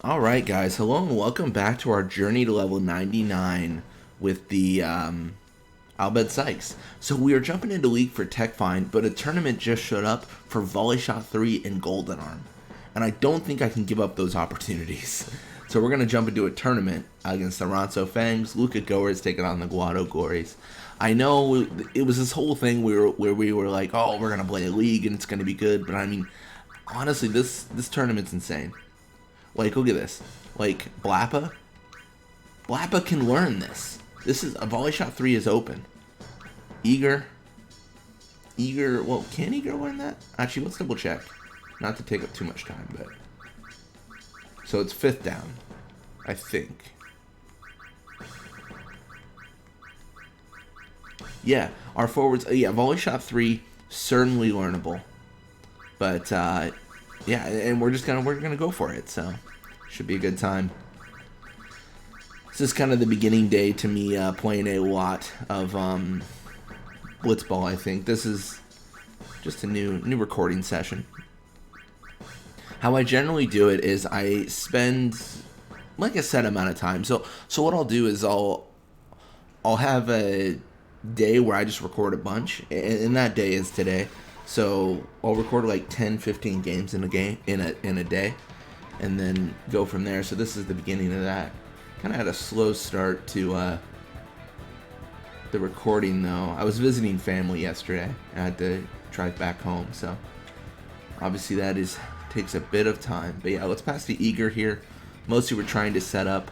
Alright guys, hello and welcome back to our journey to level 99 with the Bhed Psyches. So we are jumping into League for Tech Find, but a tournament just showed up for Volley Shot 3 and Golden Arm. And I don't think I can give up those opportunities. So we're going to jump into a tournament against the Ronso Fangs. Luca Goer is taking on the Guado Glories. I know it was this whole thing where we were like, oh, we're going to play a league and it's going to be good. But I mean, honestly, this tournament's insane. Like, look at this. Like, Blappa can learn this. This is, a Volley Shot 3 is open. Eigaar, well, can Eigaar learn that? Actually, let's double check. Not to take up too much time, but. So it's 5th down, I think. Yeah, our forwards, yeah, Volley Shot 3, certainly learnable. But, yeah, and we're gonna go for it, so should be a good time. This is kind of the beginning day to me playing a lot of Blitzball. I think this is just a new recording session. How I generally do it is I spend like a set amount of time. So what I'll do is I'll have a day where I just record a bunch, and that day is today. So I'll record like 10-15 games in a day, and then go from there. So this is the beginning of that. Kind of had a slow start to the recording though. I was visiting family yesterday. I had to drive back home, so obviously that takes a bit of time. But yeah, let's pass to Eigaar here. Mostly we're trying to set up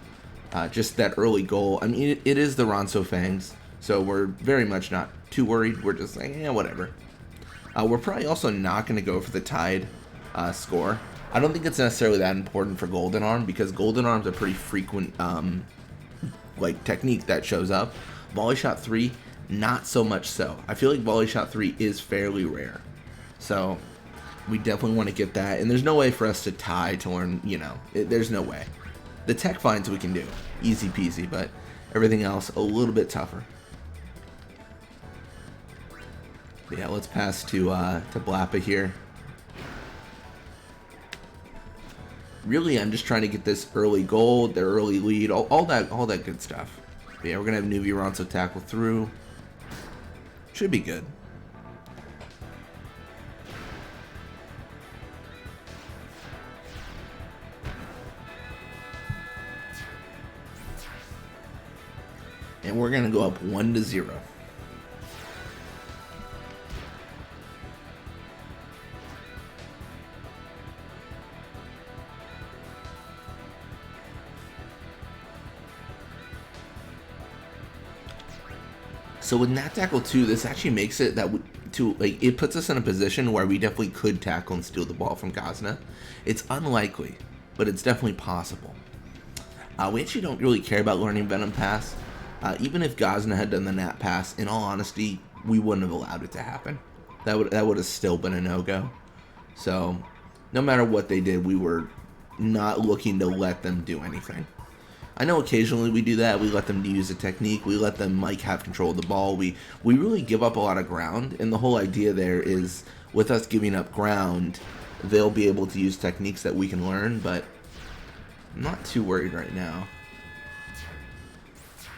just that early goal. I mean, it is the Ronso Fangs, so we're very much not too worried. We're just like, yeah, whatever. We're probably also not going to go for the tied score. I don't think it's necessarily that important for Golden Arm, because Golden Arm's a pretty frequent like technique that shows up. Volley Shot 3, not so much so. I feel like Volley Shot 3 is fairly rare. So we definitely want to get that. And there's no way for us to tie to learn, there's no way. The tech finds we can do. Easy peasy, but everything else a little bit tougher. But yeah, let's pass to Blappa here. Really, I'm just trying to get this early goal, their early lead, all that good stuff. But yeah, we're gonna have Newbie Ronso tackle through. Should be good. And we're gonna go up 1-0. So with Nat Tackle 2, this actually makes it that it puts us in a position where we definitely could tackle and steal the ball from Gazna. It's unlikely, but it's definitely possible. We actually don't really care about learning Venom Pass. Even if Gazna had done the Nat Pass, in all honesty, we wouldn't have allowed it to happen. That would have still been a no-go. So no matter what they did, we were not looking to let them do anything. I know occasionally we do that. We let them use a technique. We let them have control of the ball. We really give up a lot of ground, and the whole idea there is with us giving up ground, they'll be able to use techniques that we can learn, but I'm not too worried right now.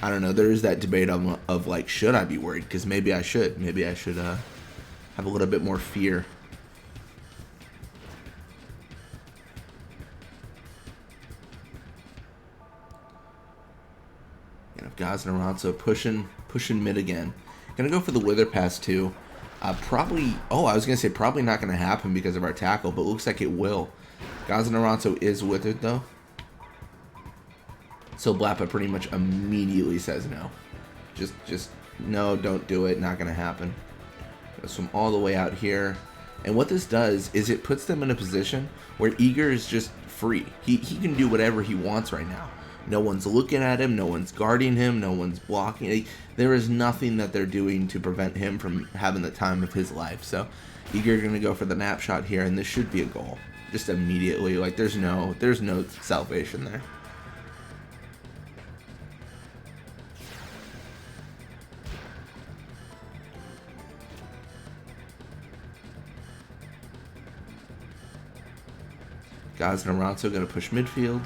I don't know. There is that debate of like, should I be worried? Because maybe I should. Maybe I should have a little bit more fear. Gazna Ronso pushing mid again. Gonna go for the Wither Pass too. Probably. Oh, I was gonna say probably not gonna happen because of our tackle, but looks like it will. Gazna Ronso is withered though, so Blappa pretty much immediately says no. Just no, don't do it. Not gonna happen. Goes from all the way out here, and what this does is it puts them in a position where Eigaar is just free. He can do whatever he wants right now. No one's looking at him, no one's guarding him, no one's blocking. There is nothing that they're doing to prevent him from having the time of his life. So Eigaar going to go for the nap shot here, and this should be a goal. Just immediately. Like, there's no salvation there. Gaz and Aranzo going to push midfield.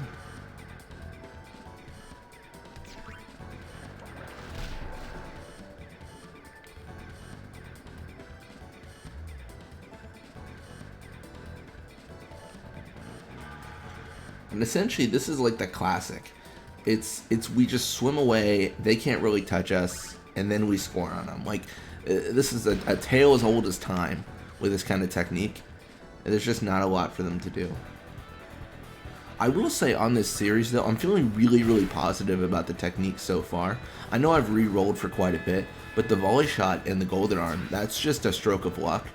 And essentially, this is like the classic. It's we just swim away. They can't really touch us, and then we score on them. Like this is a tale as old as time with this kind of technique. There's just not a lot for them to do. I will say on this series though, I'm feeling really, really positive about the technique so far. I know I've re-rolled for quite a bit, but the volley shot and the golden arm, that's just a stroke of luck.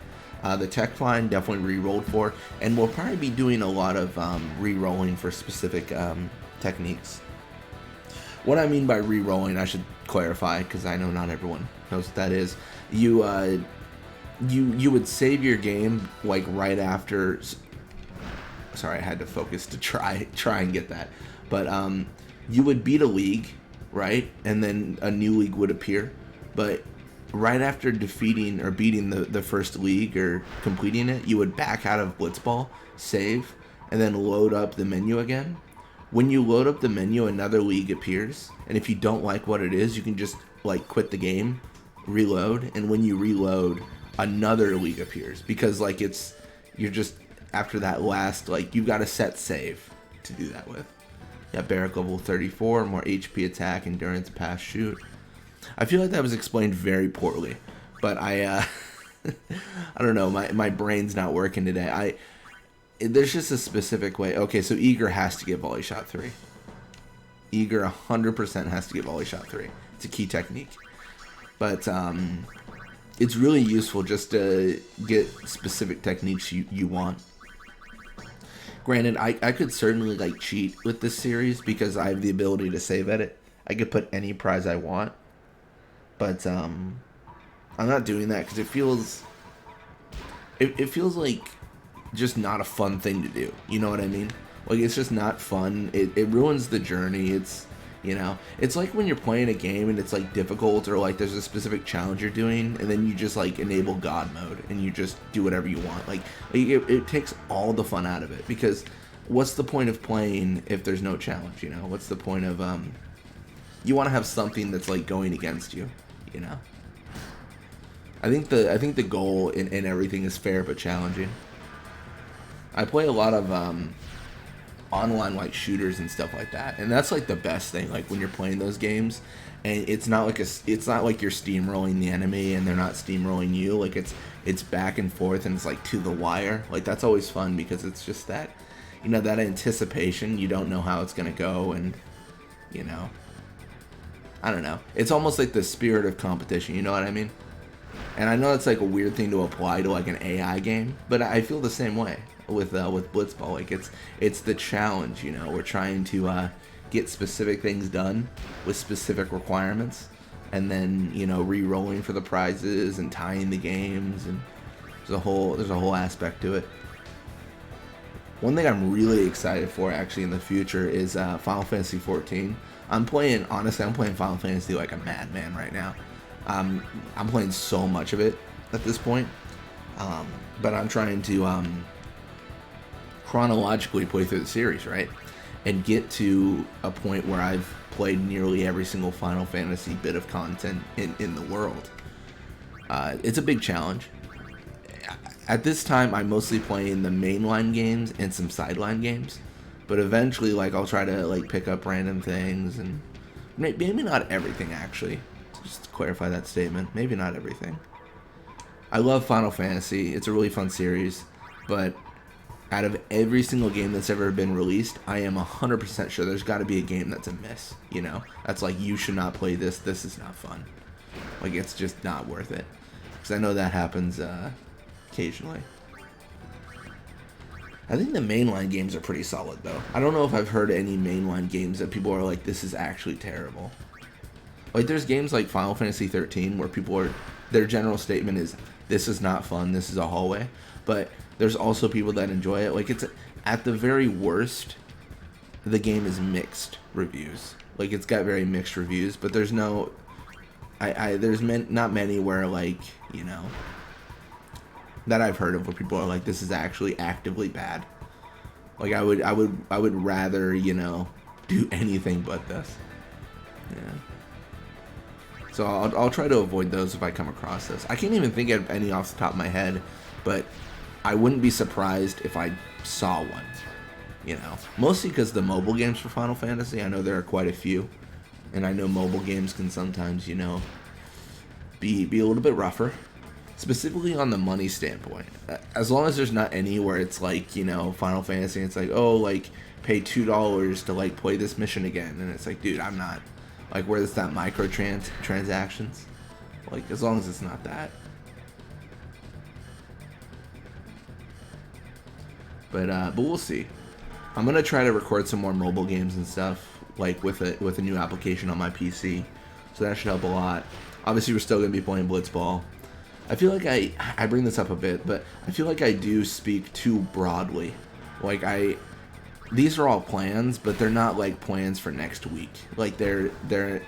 The tech fine definitely re-rolled for, and we'll probably be doing a lot of re-rolling for specific techniques. What I mean by re-rolling, I should clarify, because I know not everyone knows what that is. You would save your game like right after. Sorry, I had to focus to try and get that. But you would beat a league, right, and then a new league would appear. But right after defeating or beating the first league or completing it, you would back out of Blitzball, save, and then load up the menu again. When you load up the menu, another league appears, and if you don't like what it is, you can just like quit the game, reload, and when you reload, another league appears, because like you're just after that last, like you've got a set save to do that with. Yeah, Barrack level 34, more HP, attack, endurance, pass, shoot. I feel like that was explained very poorly, but I don't know, my brain's not working today. There's just a specific way. Okay, so Eigaar has to get volley shot 3. Eigaar 100% has to get volley shot 3. It's a key technique. But it's really useful just to get specific techniques you want. Granted, I could certainly like cheat with this series because I have the ability to save edit. I could put any prize I want. But I'm not doing that because it feels like just not a fun thing to do. You know what I mean? Like, it's just not fun. It ruins the journey. It's, you know, it's like when you're playing a game and it's like difficult, or like there's a specific challenge you're doing, and then you just like enable God mode and you just do whatever you want. Like it takes all the fun out of it, because what's the point of playing if there's no challenge? You know, what's the point of you want to have something that's like going against you, you know? I think the goal in everything is fair but challenging. I play a lot of online like shooters and stuff like that, and that's like the best thing. Like when you're playing those games, and it's not like you're steamrolling the enemy and they're not steamrolling you. Like it's back and forth and it's like to the wire. Like that's always fun because it's just that, you know, that anticipation. You don't know how it's gonna go, and you know, I don't know. It's almost like the spirit of competition. You know what I mean? And I know that's like a weird thing to apply to like an AI game, but I feel the same way with Blitzball. Like it's the challenge, you know. We're trying to get specific things done with specific requirements, and then, you know, re-rolling for the prizes and tying the games, and there's a whole aspect to it. One thing I'm really excited for actually in the future is Final Fantasy 14. I'm playing Final Fantasy like a madman right now. I'm playing so much of it at this point, but I'm trying to chronologically play through the series, right, and get to a point where I've played nearly every single Final Fantasy bit of content in the world. It's a big challenge. At this time, I'm mostly playing the mainline games and some sideline games, but eventually, like, I'll try to like pick up random things, and maybe not everything actually. Just to clarify that statement, maybe not everything. I love Final Fantasy. It's a really fun series, but out of every single game that's ever been released, I am 100% sure there's got to be a game that's a miss, you know? That's like, you should not play this. This is not fun. Like, it's just not worth it. Because I know that happens occasionally. I think the mainline games are pretty solid, though. I don't know if I've heard any mainline games that people are like, this is actually terrible. Like, there's games like Final Fantasy 13 where their general statement is, this is not fun, this is a hallway. But there's also people that enjoy it. Like, it's, at the very worst, the game is mixed reviews. Like, it's got very mixed reviews, but there's no, there's not many where, like, you know, that I've heard of where people are like, this is actually actively bad. Like I would rather, you know, do anything but this. Yeah. So I'll try to avoid those if I come across this. I can't even think of any off the top of my head, but I wouldn't be surprised if I saw one. You know, mostly because the mobile games for Final Fantasy, I know there are quite a few, and I know mobile games can sometimes, you know, be a little bit rougher, specifically on the money standpoint. As long as there's not any where it's like, you know, Final Fantasy, it's like, oh, like pay $2 to like play this mission again, and it's like, dude, I'm not like, where it's that micro transactions. Like, as long as it's not that. But we'll see. I'm gonna try to record some more mobile games and stuff, like with a new application on my PC, so that should help a lot. Obviously, we're still gonna be playing Blitzball. I feel like I bring this up a bit, but I feel like I do speak too broadly. Like these are all plans, but they're not like plans for next week. Like they're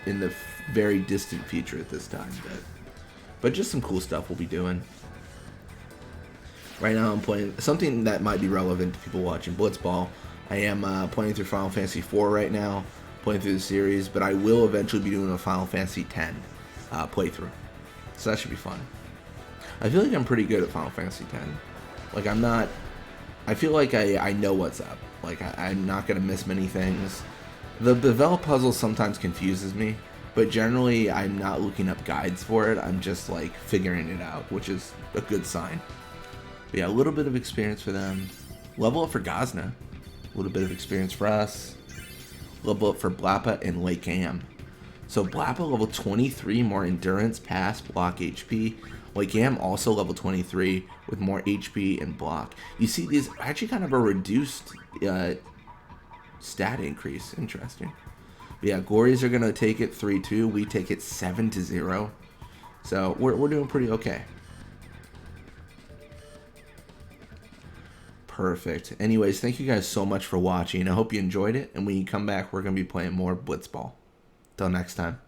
in the very distant future at this time. But just some cool stuff we'll be doing. Right now I'm playing something that might be relevant to people watching Blitzball. I am playing through Final Fantasy IV right now, playing through the series, but I will eventually be doing a Final Fantasy X playthrough. So that should be fun. I feel like I'm pretty good at Final Fantasy X. Like I feel like I know what's up. Like I'm not going to miss many things. The Bhed puzzle sometimes confuses me, but generally I'm not looking up guides for it. I'm just like figuring it out, which is a good sign. But yeah, a little bit of experience for them. Level up for Gazna. A little bit of experience for us. Level up for Blappa and Lake Am. So Blappa level 23, more endurance, pass, block, HP. Lake Am also level 23 with more HP and block. You see these actually kind of a reduced stat increase. Interesting. But yeah, Gories are going to take it 3-2. We take it 7-0. So we're doing pretty okay. Perfect. Anyways, thank you guys so much for watching. I hope you enjoyed it. And when you come back, we're going to be playing more Blitzball. Till next time.